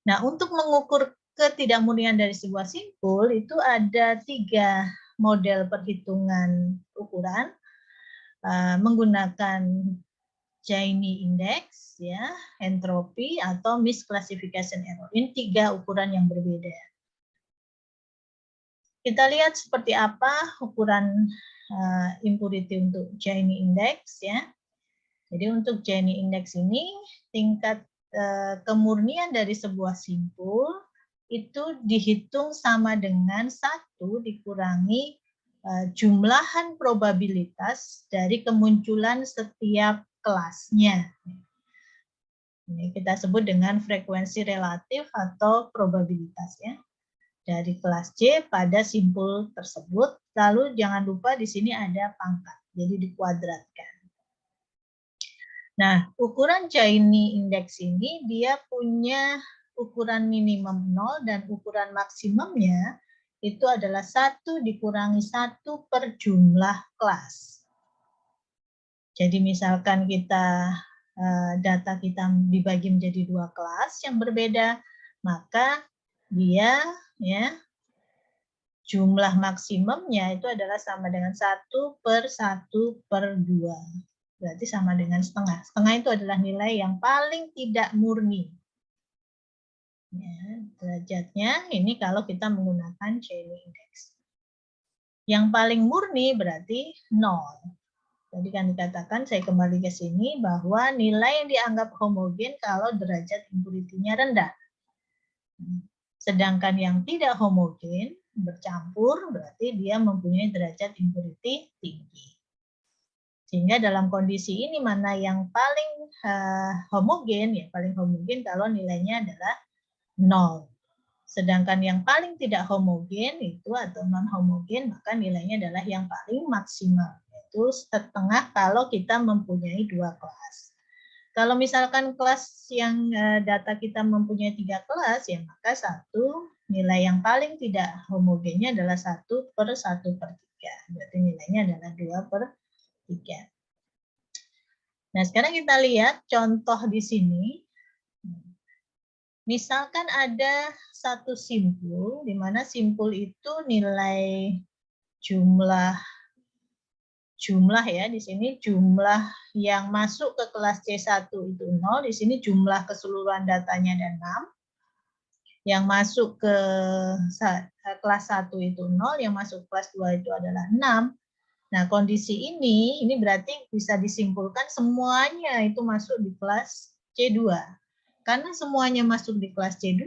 Nah, untuk mengukur ketidakmurnian dari sebuah simpul itu ada 3 model perhitungan ukuran menggunakan Gini index, ya, entropi atau misclassification error. Ini 3 ukuran yang berbeda. Kita lihat seperti apa ukuran impurity untuk Gini index, ya. Jadi untuk Gini index ini tingkat kemurnian dari sebuah simpul itu dihitung sama dengan 1 dikurangi jumlahan probabilitas dari kemunculan setiap kelasnya. Ini kita sebut dengan frekuensi relatif atau probabilitas, ya, dari kelas C pada simpul tersebut. Lalu jangan lupa di sini ada pangkat, jadi dikuadratkan. Nah, ukuran Gini index ini dia punya ukuran minimum 0 dan ukuran maksimumnya itu adalah 1 dikurangi 1 per jumlah kelas. Jadi misalkan data kita dibagi menjadi 2 kelas yang berbeda, maka dia, ya, jumlah maksimumnya itu adalah sama dengan 1 per 1 per 2. Berarti sama dengan setengah. Setengah itu adalah nilai yang paling tidak murni. Ya, derajatnya ini kalau kita menggunakan Gini index. Yang paling murni berarti 0. Tadi kan dikatakan, saya kembali ke sini, bahwa nilai yang dianggap homogen kalau derajat impurity-nya rendah. Sedangkan yang tidak homogen, bercampur, berarti dia mempunyai derajat impurity tinggi. Sehingga dalam kondisi ini mana yang paling homogen, ya paling homogen kalau nilainya adalah 0. Sedangkan yang paling tidak homogen itu atau non homogen, maka nilainya adalah yang paling maksimal. Itu setengah kalau kita mempunyai 2 kelas. Kalau misalkan kelas yang data kita mempunyai 3 kelas, ya maka 1 nilai yang paling tidak homogennya adalah 1 per 1 per 3. Berarti nilainya adalah 2 per 3. Nah, sekarang kita lihat contoh di sini. Misalkan ada satu simpul, di mana simpul itu nilai jumlah ya, di sini jumlah yang masuk ke kelas C1 itu 0, di sini jumlah keseluruhan datanya ada 6. Yang masuk ke kelas 1 itu 0, yang masuk kelas 2 itu adalah 6. Nah, kondisi ini berarti bisa disimpulkan semuanya itu masuk di kelas C2. Karena semuanya masuk di kelas C2,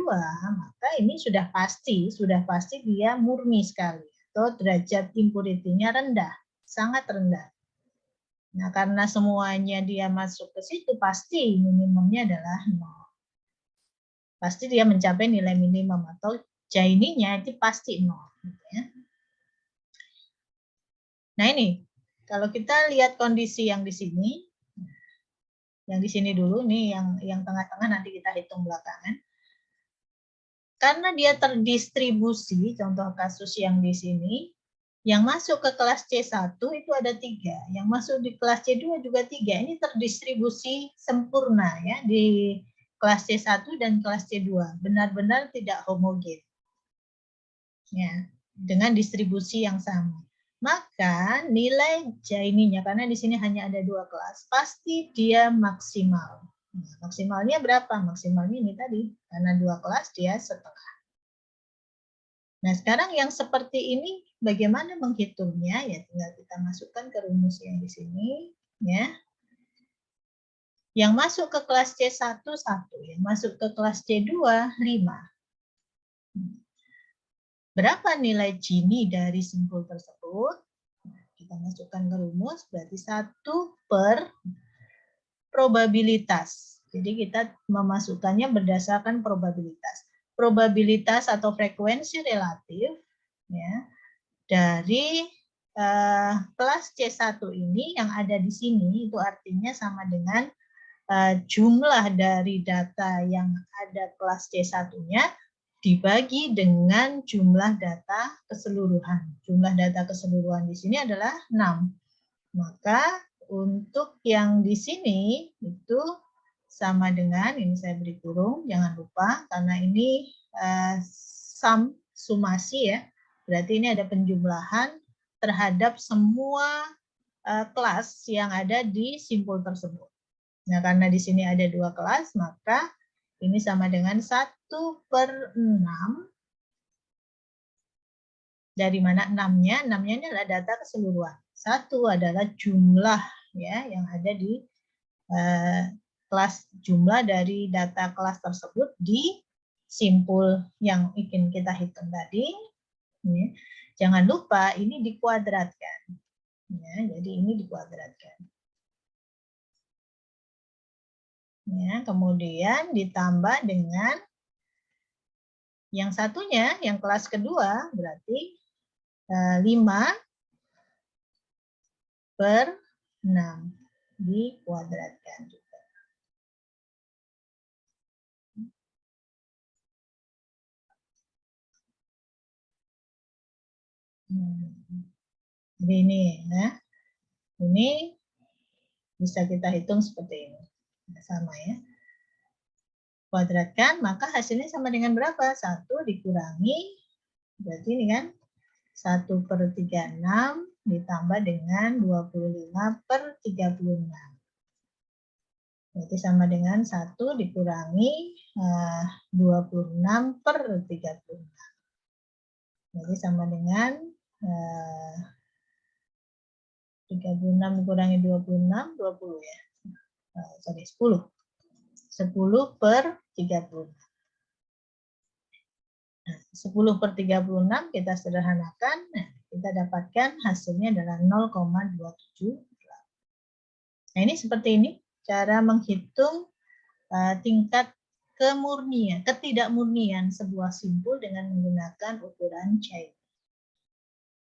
maka ini sudah pasti dia murni sekali atau derajat impurity-nya rendah, sangat rendah. Nah, karena semuanya dia masuk ke situ, pasti minimumnya adalah 0. Pasti dia mencapai nilai minimum atau Gini-nya itu pasti 0. Gitu ya. Nah, ini kalau kita lihat kondisi yang di sini, yang di sini dulu nih, yang tengah-tengah nanti kita hitung belakangan. Karena dia terdistribusi, contoh kasus yang di sini, yang masuk ke kelas C1 itu ada 3, yang masuk di kelas C2 juga 3. Ini terdistribusi sempurna, ya, di kelas C1 dan kelas C2, benar-benar tidak homogen, ya, dengan distribusi yang sama. Maka nilai Gini-nya, karena di sini hanya ada 2 kelas, pasti dia maksimal. Nah, maksimalnya berapa? Maksimalnya ini tadi, karena 2 kelas dia setengah. Nah, sekarang yang seperti ini bagaimana menghitungnya? Ya, tinggal kita masukkan ke rumus yang di sini, ya. Yang masuk ke kelas C1 1, yang masuk ke kelas C2 5. Berapa nilai Gini dari simpul tersebut? Nah, kita masukkan ke rumus, berarti 1 per probabilitas. Jadi kita memasukkannya berdasarkan probabilitas. Probabilitas atau frekuensi relatif, ya, dari kelas C1 ini yang ada di sini itu artinya sama dengan jumlah dari data yang ada kelas C1-nya dibagi dengan jumlah data keseluruhan. Jumlah data keseluruhan di sini adalah 6. Maka untuk yang di sini itu sama dengan, ini saya beri kurung, jangan lupa, karena ini sumasi ya, berarti ini ada penjumlahan terhadap semua kelas yang ada di simpul tersebut. Nah, karena di sini ada 2 kelas, maka ini sama dengan 1/6. Dari mana 6-nya? 6-nya ini adalah data keseluruhan. 1 adalah jumlah ya yang ada di kelas, jumlah dari data kelas tersebut di simpul yang ingin kita hitung tadi. Ya. Jangan lupa ini dikuadratkan. Ya, jadi ini dikuadratkan. Ya, kemudian ditambah dengan yang satunya, yang kelas kedua, berarti 5/6 dikuadratkan juga. Jadi ini, nah, ini bisa kita hitung seperti ini, sama ya. Kuadratkan, maka hasilnya sama dengan berapa? 1 dikurangi, berarti ini kan 1/36 ditambah dengan 25/36. Berarti sama dengan 1 dikurangi 26/36. Jadi sama dengan 36 dikurangi 26, 20 ya. Sorry, 10. 10/36. Nah, 10/36 kita sederhanakan, nah, kita dapatkan hasilnya adalah 0,27. Nah, ini seperti ini cara menghitung tingkat kemurnian, ketidakmurnian sebuah simpul dengan menggunakan ukuran Cai.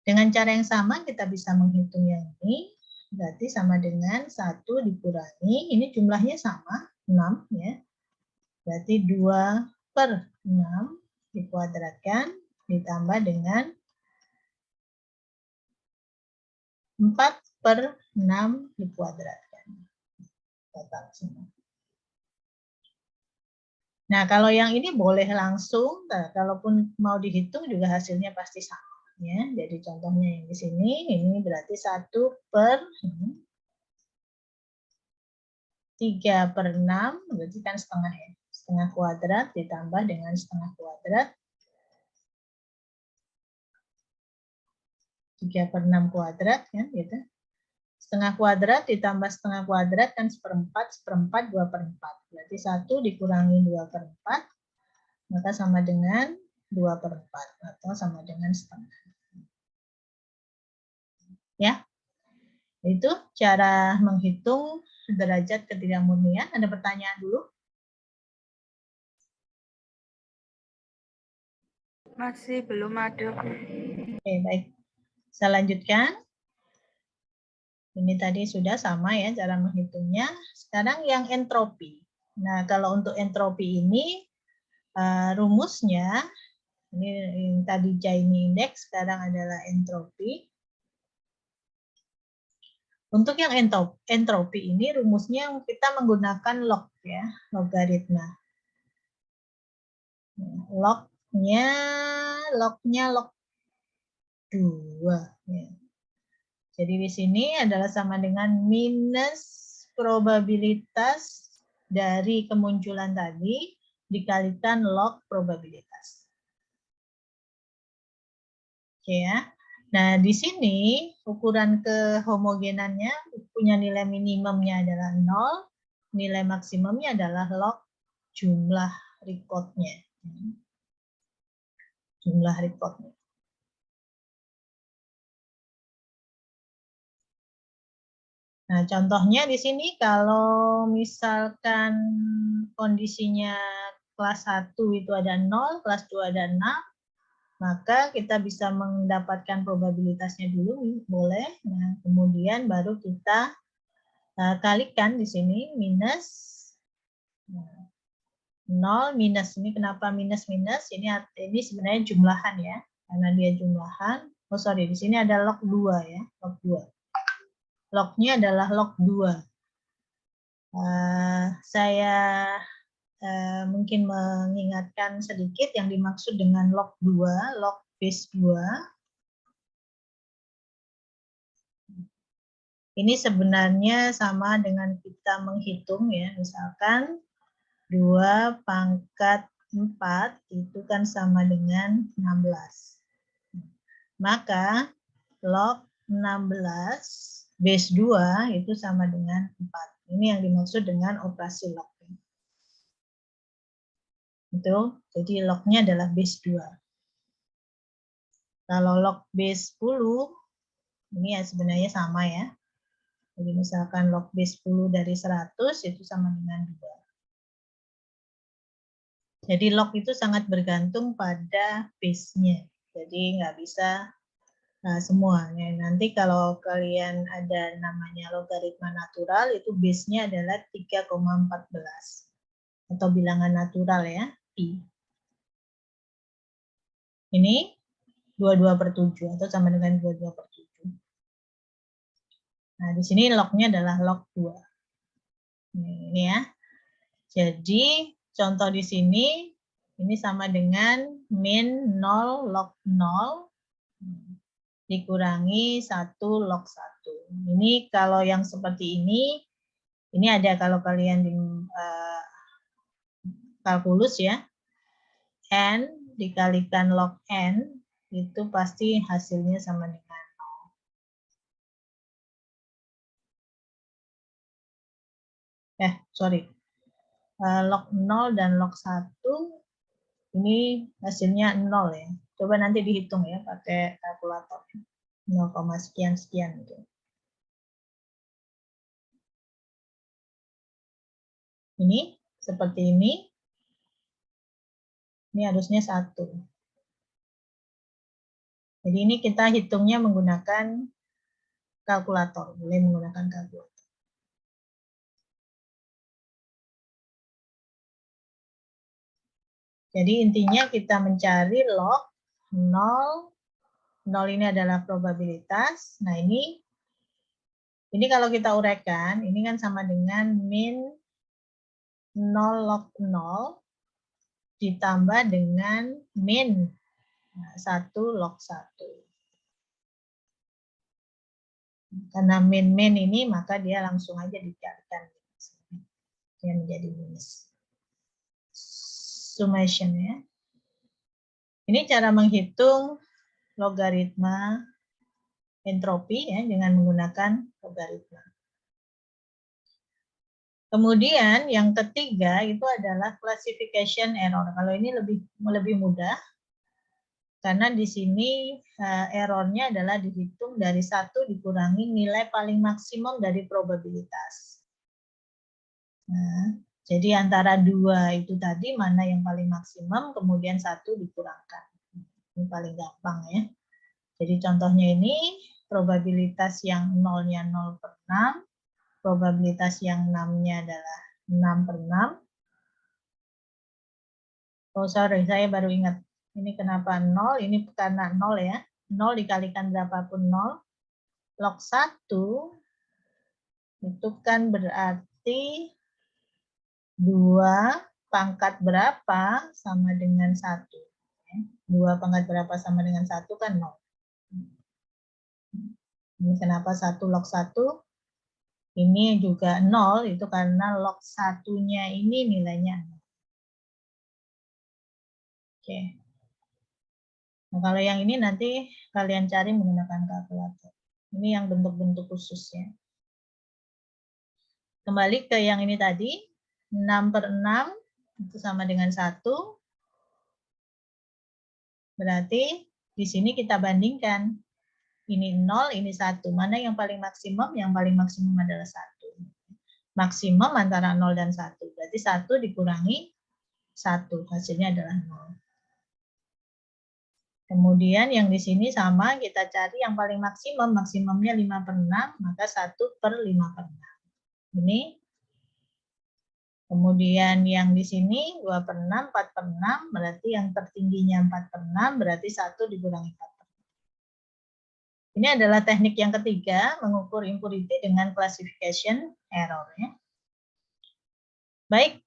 Dengan cara yang sama kita bisa menghitung yang ini, berarti sama dengan 1 dikurangi, ini jumlahnya sama, 6 ya. Berarti 2/6 dikuadratkan ditambah dengan 4/6 dikuadratkan. Total semua. Nah, kalau yang ini boleh langsung, kalaupun mau dihitung juga hasilnya pasti sama. Ya, jadi contohnya yang di sini, ini berarti 1/3/6, berarti kan setengah ya. Setengah kuadrat ditambah dengan setengah kuadrat. 3/6 kuadrat kan gitu. Setengah kuadrat ditambah setengah kuadrat kan 1/4, 2/4. Berarti 1 dikurangi 2/4, maka sama dengan 2/4 atau sama dengan setengah. Ya, itu cara menghitung derajat ketidakmurnian. Ada pertanyaan dulu? Masih belum ada. Oke, baik. Saya lanjutkan. Ini tadi sudah sama ya cara menghitungnya. Sekarang yang entropi. Nah, kalau untuk entropi ini rumusnya, ini yang tadi Gini index, sekarang adalah entropi. Untuk yang entropi ini rumusnya kita menggunakan log ya, logaritma. Lognya log 2 ya. Jadi di sini adalah sama dengan minus probabilitas dari kemunculan tadi dikalikan log probabilitas. Oke ya. Nah, di sini ukuran kehomogenannya punya nilai minimumnya adalah 0, nilai maksimumnya adalah log jumlah recordnya. Jumlah recordnya. Nah, contohnya di sini kalau misalkan kondisinya kelas 1 itu ada 0, kelas 2 ada 6, maka kita bisa mendapatkan probabilitasnya dulu, boleh. Nah, kemudian baru kita kalikan di sini minus 0 minus, ini kenapa minus? Ini sebenarnya jumlahan ya, karena dia jumlahan. Oh sorry, di sini ada log 2 ya, log 2. Lognya adalah log 2. Saya mungkin mengingatkan sedikit yang dimaksud dengan log 2, log base 2. Ini sebenarnya sama dengan kita menghitung ya, misalkan 2 pangkat 4 itu kan sama dengan 16. Maka log 16 base 2 itu sama dengan 4. Ini yang dimaksud dengan operasi log. Itu, jadi lognya adalah base 2. Kalau log base 10, ini ya sebenarnya sama ya. Jadi misalkan log base 10 dari 100 itu sama dengan 2. Jadi log itu sangat bergantung pada base-nya. Jadi nggak bisa semua. Nanti kalau kalian ada namanya logaritma natural, itu base-nya adalah 3,14. Atau bilangan natural ya, pi. Ini 22/7 atau sama dengan 22/7. Nah, di sini lognya adalah log 2. Ini ya. Jadi, contoh di sini, ini sama dengan min 0 log 0 dikurangi 1 log 1. Ini kalau yang seperti ini ada kalau kalian di kalkulus ya, n dikalikan log n, itu pasti hasilnya sama dengan 0. Log 0 dan log 1 ini hasilnya 0 ya. Coba nanti dihitung ya pakai kalkulator. 0, sekian-sekian gitu. Ini seperti ini. Ini harusnya 1. Jadi ini kita hitungnya menggunakan kalkulator. Boleh menggunakan kalkulator. Jadi intinya kita mencari log 0. 0 ini adalah probabilitas. Nah ini kalau kita uraikan, ini kan sama dengan min 0 log 0 ditambah dengan min 1 log 1. Karena min ini maka dia langsung aja dikalikan. Dia menjadi minus. Summation ya. Ini cara menghitung logaritma entropi ya dengan menggunakan logaritma. Kemudian yang ketiga itu adalah classification error. Kalau ini lebih mudah karena di sini errornya adalah dihitung dari 1 dikurangi nilai paling maksimum dari probabilitas. Nah, jadi antara 2 itu tadi mana yang paling maksimum, kemudian 1 dikurangkan. Ini paling gampang ya. Jadi contohnya ini probabilitas yang 0-nya 0/6. Probabilitas yang 6-nya adalah 6/6. Oh sorry, saya baru ingat. Ini kenapa 0? Ini karena 0 ya. 0 dikalikan berapapun 0. Log 1 itu kan berarti 2 pangkat berapa sama dengan 1. 2 pangkat berapa sama dengan 1 kan 0. Ini kenapa 1 log 1? Ini juga 0, itu karena log 1-nya ini nilainya 0. Oke. Nah, kalau yang ini nanti kalian cari menggunakan kalkulator. Ini yang bentuk-bentuk khususnya. Kembali ke yang ini tadi, 6/6 itu sama dengan 1. Berarti di sini kita bandingkan. Ini 0, ini 1. Mana yang paling maksimum? Yang paling maksimum adalah 1. Maksimum antara 0 dan 1. Berarti 1 dikurangi 1. Hasilnya adalah 0. Kemudian yang di sini sama, kita cari yang paling maksimum. Maksimumnya 5/6, maka 1/5/6. Ini. Kemudian yang di sini 2/6, 4/6, berarti yang tertingginya 4/6, berarti 1 dikurangi 4/6. Ini adalah teknik yang ketiga, mengukur impurity dengan classification error. Ya. Baik.